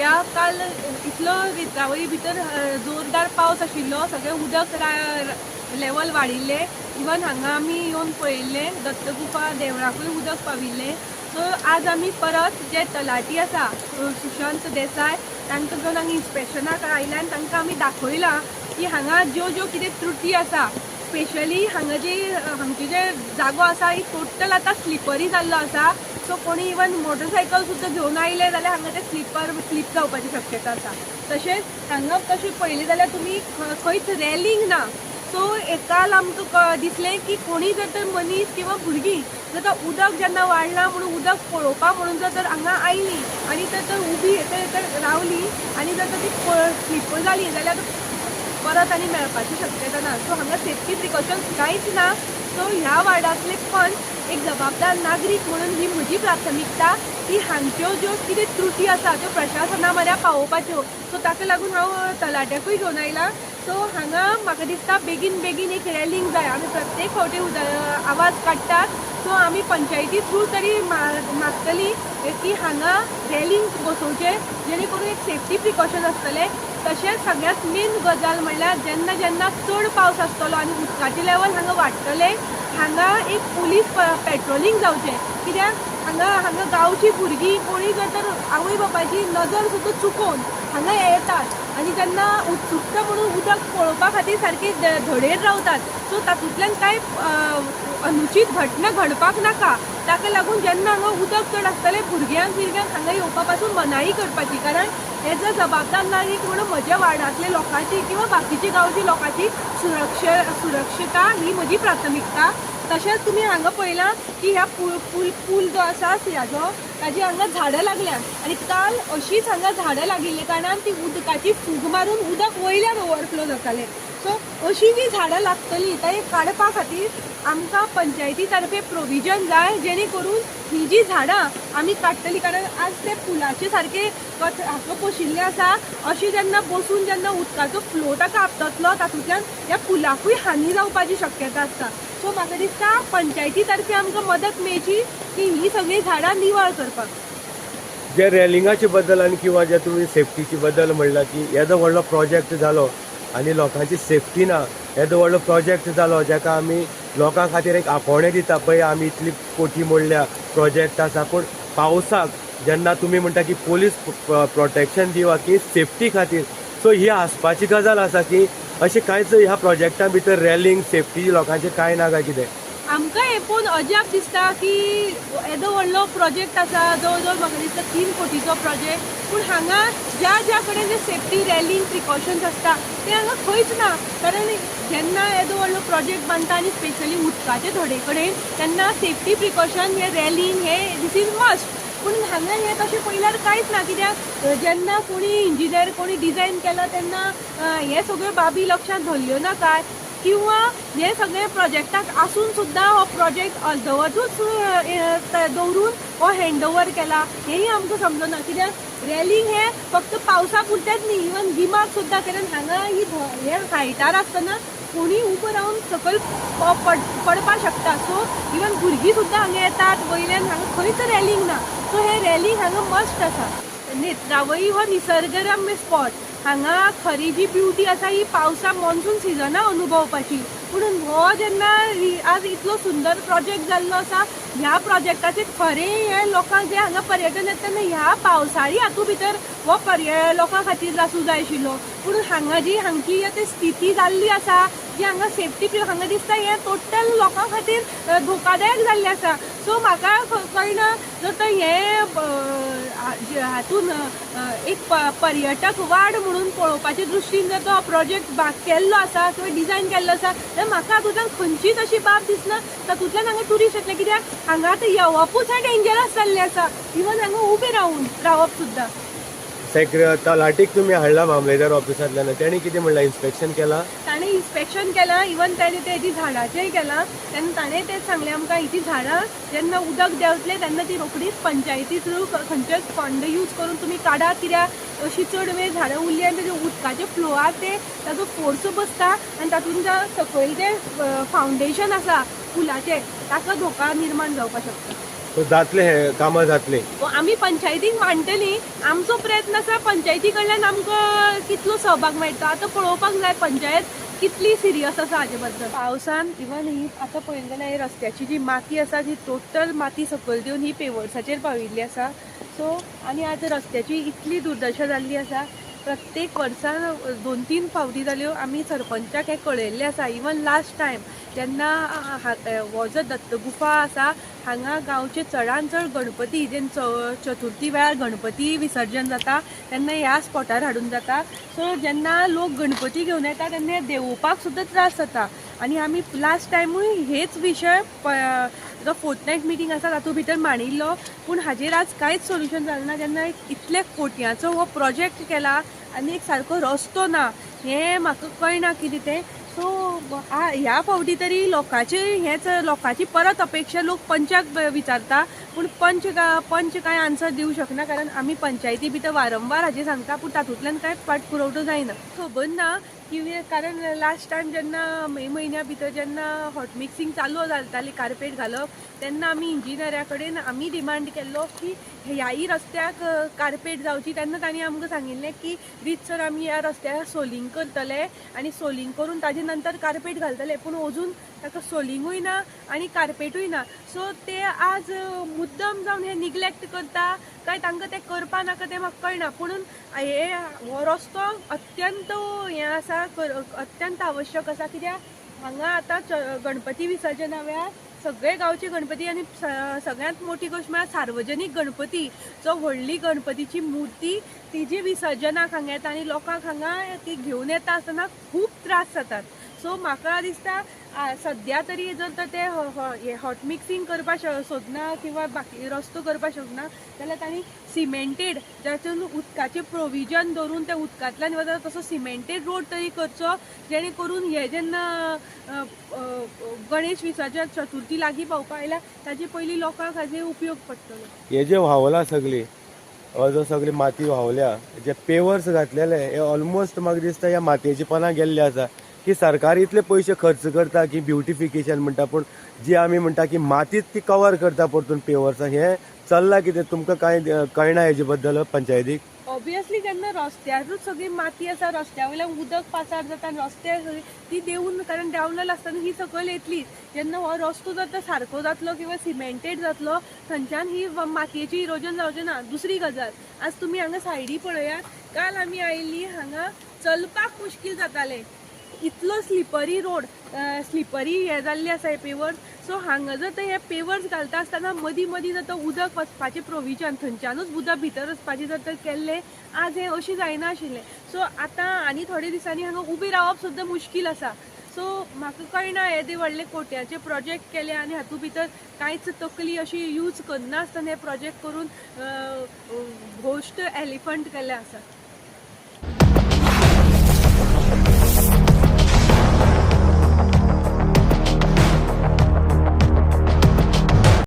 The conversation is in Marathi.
कित्याक काल इतलो नेत्रावळी भितर जोरदार पावस आशिल्लो, सगळें उदक लेवल वाडिल्ले. इवन हांगा आमी येवन पळयल्ले दत्तगुफा देवळाकूय उदक पाविल्लें. सो आज आमी परत जे तलाटी आसा सुशांत देसाय तांकां घेवन हांगा इन्स्पेक्शनाक आयल्या आनी तांकां आमी दाखयलां की हांगा ज्यो ज्यो कितें त्रुटी आसा, स्पेशली हांगा हांगचे जे जागो आसा ही टोटल आतां स्लिपरी जाल्लो आसा. सो कोणी इवन मोटरसायकल सुद्दां घेवन आयले जाल्यार हांगा ते स्लीप जावपाची शक्यता आसा. तशेंच हांगा तशें पळयलें जाल्यार तुमी खंयच रॅलिंग ना. सो काल आमकां दिसलें की कोणी जर तर मनीस किंवा भुरगीं जर तर उदक जेन्ना वाडलां म्हणून उदक पळोवपाक म्हणून जर तर हांगा आयलीं आनी तर उबी तर रावली आनी जर तर ती स्लीप जाली जाल्यार परत आनी मेळपाची शक्यता ना. सो हांगा सेफ्टी प्रिकॉशन्स कांयच ना. सो ह्या वार्डांतले पंच एक जबाबदार नागरीक म्हणून ही म्हजी प्राथमिकता की हांगच्यो ज्यो कितें त्रुटी आसा त्यो प्रशासना म्हऱ्यान पावोवपाच्यो. सो ताका लागून हांव तलाट्याकूय घेवन आयलां. सो हांगा म्हाका दिसता बेगीन बेगीन एक रॅलिंग जाय. आमी प्रत्येक फावटी आवाज काडटात. सो आमी पंचायती थ्रू तरी मागतली की हांगा रॅलिंग बसोवचें जेणे करून एक सेफ्टी प्रिकॉशन आसतलें. तशेंच सगळ्यांत मेन गजाल म्हणल्यार जेन्ना जेन्ना चड पावस आसतलो आनी उदकाचें लेवल हांगा वाडटलें हांगा एक पुलीस पेट्रोलिंग जावचें. कित्याक हांगा गांवची भुरगीं कोणी जर तर आवय बापायची नजर सुद्दां चुकोवन हांगा येतात आनी जेन्ना उत्सुकता म्हणून उदक पळोवपा खातीर सारके धडेर रावतात. सो तातूंतल्यान कांय अनुचित घटना घडपाक नाका. ताका लागून जेन्ना हांगा उदक चड आसतलें भुरग्यांक हांगा येवपा पासून मनाई करपाची. कारण एज अ जबाबदार नागरीक म्हणून म्हज्या वार्डांतल्या लोकांची किंवा बाकीच्या गांवच्या लोकांची सुरक्षता ही म्हजी प्राथमिकता. तशेंच तुमी हांगा पळयलां की ह्या पूल जो आसा ह्याचो ताजी हांगा झाडां लागल्यात आनी काल अशीच हांगा झाडां लागिल्ले कारणान ती उदकाची फूग मारून उदक वयल्यान ओवरफ्लो जातालें. सो अशीं जी झाडां लागतलीं ते काडपा खातीर आमकां पंचायती तर्फे प्रोविजन जाय जेणे करून ही जी झाडां आमी काडटलीं. कारण आज ते पुलाचे सारके हाका पोशिल्ले आसा. अशी जेन्ना बसून जेन्ना उदकाचो फ्लो ताका आपतलो तातूंतल्यान ह्या पुलाकूय हानी जावपाची शक्यता आसता. सो म्हाका दिसता पंचायती तर्फे आमकां मदत मेळची की ही सगळीं झाडां निवळ करपाक. जे रॅलिंगाचे बद्दल आनी किंवा जे तुमी सेफ्टीचे बद्दल म्हणला की येदो व्हडलो प्रोजेक्ट जालो आनी लोकांची सेफ्टी ना. येदो व्हडलो प्रोजेक्ट जालो जाका आमी लोकां खातीर एक आपोवणें दिता पळय आमी इतली कोटी मोडल्या प्रोजेक्ट आसा. पूण पावसाक जेन्ना तुमी म्हणटा की पोलीस प्रोटेक्शन दिवप की सेफ्टी खातीर. सो ही आसपाची गजाल आसा की अशें कांयच ह्या प्रोजेक्टा भितर रॅलिंग सेफ्टी लोकांचें कांय ना काय कितें. आमकां हें पळोवन अजाप दिसता की येदो व्हडलो प्रोजेक्ट आसा जवळ जवळ म्हाका दिसता 3 कोटीचो प्रोजेक्ट. पूण हांगा ज्या कडेन जे सेफ्टी रॅलिंग प्रिकॉशन्स आसता ते हांगा खंयच ना. कारण जेन्ना येदो व्हडलो प्रोजेक्ट बांदता आनी स्पेशली उदकाचे थोडे कडेन तेन्ना सेफ्टी प्रिकॉशन हे रॅलिंग हे दीस इज मस्ट. पूण हांगा हें तशें पळयल्यार कांयच ना. कित्याक जेन्ना कोणी इंजिनियर कोणी डिजायन केला तेन्ना हे सगळ्यो बाबी लक्षांत धरल्यो ना काय किंवा हे सगळे प्रोजेक्टाक आसून सुद्दां हो प्रोजेक्ट अर्दवटूच दवरून हो हँडओवर केला हेंय आमकां समजना. कित्याक रॅलिंग हे फक्त पावसा पुरतेंच न्ही इवन गिमाक सुद्दां. कारण हांगा हे हायटार आसतना कोणी उबो रावन सकयल पडपाक शकता. सो इवन भुरगीं सुद्दां हांगा येतात वयल्यान हांगा खंयच रॅलिंग ना. सो हे रॅलिंग हांगा मस्ट आसा. नेत्रावळी हो निसर्गरम्य स्पॉट. हांगा खरी जी ब्युटी आसा ही पावसा मॉन्सून सिजना अनुभवपाची. म्हणून हो जेन्ना आज इतलो सुंदर प्रोजेक्ट जाल्लो आसा ह्या प्रोजेक्टाचे खरें हे लोकांक जे हांगा पर्यटन येता तेन्ना ह्या पावसाळी हातूं भितर हो लोकां खातीर आसूं जाय आशिल्लो. पूण हांगा जी हांगची आतां स्थिती जाल्ली आसा जी हांगा सेफ्टी हांगा दिसता हें टोटल लोकां खातीर धोकादायक जाल्लें आसा. सो म्हाका कळना जर तर हे हातून एक पर्यटक वाड म्हणून पळोवपाचे दृश्टीन जर तो हो प्रोजेक्ट केल्लो आसा किंवा डिजायन केल्लो आसा जाल्यार म्हाका हातूंतल्यान खंयचीच अशी बाब दिसना तातूंतल्यान हांगा ट्युरिस्ट येतले. कित्याक हांगा आतां येवपूच हें डेंजरस जाल्लें आसा. इवन हांगा उबें रावप सुद्दां. तलाटीक तुमी हाडला मामलेदार ऑफिसांतल्यान तेणी कितें म्हणलां इन्स्पेक्शन केलां. ताणें इन्स्पेक्शन केलां. इवन ताणें तेजी झाडांचेंय केलां. तेन्ना ताणें तें सांगलें आमकां ही झाडां जेन्ना उदक देंवतलें तेन्ना ती रोखडीच पंचायती थ्रू खंयचेच फंड यूज करून तुमी काडात. कित्याक अशी चड वेळ झाडां उरली आनी तेजे उदकाचे फ्लोआर ताजो फोर्स बसता आनी तातूंत सकयल जें फावंडेशन आसा पुलाचें ताका धोका निर्माण जावपाक शकता. सो जातले हे कामां जातली. आमी पंचायतीक मांडटली. आमचो प्रयत्न आसा पंचायती कडल्यान आमकां कितलो सहभाग मेळटा. आतां पळोवपाक जाय पंचायत कितली सिरियस आसा हाजे बद्दल. पावसान इवन ही आतां पळयलें जाल्यार ही रस्त्याची जी माती आसा ती टोटल माती सकयल देवन ही पेवर्साचेर पाविल्ली आसा. सो आनी आतां रस्त्याची इतली दुर्दशा जाल्ली आसा. प्रत्येक वर्सान 2-3 फावटी जाल्यो आमी सरपंचाक हें कळयल्लें आसा. इवन लास्ट टायम जेन्ना हो जो दत्तगुफा आसा हांगा गांवचे चडांत चड गणपती जे चतुर्थी वेळार गणपती विसर्जन जाता तेन्ना ह्या स्पॉटार हाडून जाता. सो जेन्ना लोक गणपती घेवन येता तेन्ना देंवोवपाक सुद्दां त्रास जाता. आनी आमी लास्ट टायमूय हेच विशय जो फोर्थनायट मिटींग आसा तातूंत भितर मांडिल्लो. पूण हाजेर आज कांयच सोल्युशन जालें ना. जेन्ना इतले कोटयांचो हो प्रोजेक्ट केला आनी एक सारको रस्तो ना हें म्हाका कळना कितें तें. सो ह्या फावटी तरी लोकांची परत अपेक्षा लोक पंचाक विचारता. पूण पंच कांय आन्सर दिवंक शकना कारण आमी पंचायती भितर वारंवार हाजें सांगता पूण तातूंतल्यान कांय पाठपुरवठो जायना. खबर ना की कारण लास्ट टायम जेन्ना मे म्हयन्या भितर जेन्ना हॉट मिक्सिंग चालू जाताली कार्पेट घालप तेन्ना आमी इंजिनियरा कडेन आमी डिमांड केल्लो की ह्याय रस्त्याक कार्पेट जावची. तेन्ना तांणी आमकां सांगिल्लें की रितसर आमी ह्या रस्त्याक सोलिंग करतले आनी सोलिंग करून ताजे नंतर कार्पेट घालतले. पूण अजून ताका सोलिंगूय ना आनी कार्पेटूय ना. सो ते आज मुद्दम जावन हे निग्लेक्ट करता काय तांकां तें करपा नाका तें म्हाका कळना. पुणून हो रस्तो अत्यंत हें आसा अत्यंत आवश्यक आसा. कित्याक हांगा आतां गणपती विसर्जना वेळार सगळे गांवचे गणपती आनी सगळ्यांत मोठी गोश्ट म्हळ्यार सार्वजनीक गणपती जो व्हडली गणपतीची मुर्ती तिजी विसर्जनाक हांगा येता आनी लोकांक हांगा ती घेवन येता आसतना खूब त्रास जातात. सो म्हाका दिसता सद्या तरी जर तर ते हॉट मिक्सिंग करपाक सोदना किंवा बाकी रस्तो करपाक शकना जाल्यार तांणी सिमेंटेड जातून उदकाचें प्रोविजन दवरून त्या उदकांतल्यान वता तसो सिमेंटेड रोड तरी करचो जेणे करून हे जेन्ना गणेश विसर्जन चतुर्थी लागीं पावपाक आयल्या ताजे पयलीं लोकांक हाजे उपयोग पडटलो. हे जे व्हांवला सगळी जो सगळी माती व्हांवल्या जे पेवर्स घातलेले हे ऑलमोस्ट म्हाका दिसता ह्या मातयेची पोना गेल्ले आसा की सरकार इतले पयशे खर्च करता की ब्युटिफिकेशन म्हणटा पूण जी आमी म्हणटा की मातीच ती कवर करता परतून पेवर्सां हें चल्लां कितें तुमकां कांय कळना हेजे बद्दल पंचायतीक. ऑब्वियसली जेन्ना रस्त्यारूच सगळी माती आसा रस्त्या वयल्यान उदक पासार जाता आनी रस्ते ती देंवन कारण डावनल आसतना ही सकयल येतली. जेन्ना हो रस्तो जाता सारको जातलो किंवा सिमेंटेड जातलो थंयच्यान ही मातयेची इरोजन जावचें ना. दुसरी गजाल आज तुमी हांगा सायडी पळयात. काल आमी आयिल्ली हांगा चलपाक मुश्कील जातालें. इतलो स्लिपरी रोड स्लिपरी हे जाल्ले आसा हे पेवर्स. सो हांगा जर ते हे पेवर्स घालता आसतना मदीं जर तो उदक वचपाचें प्रोविजन थंयच्यानूच उदक भितर वचपाचें जर तर केल्लें आज हें अशें जायना आशिल्लें. सो आतां आनी थोडे दिसांनी हांगा उबें रावप सुद्दां मुश्कील आसा. सो म्हाका कळना येदे व्हडले कोट्याचे प्रोजेक्ट केले आनी हातूंत भितर कांयच तकली अशी यूज करना आसतना हे प्रोजेक्ट करून घोस्ट एलिफंट केल्ले आसा.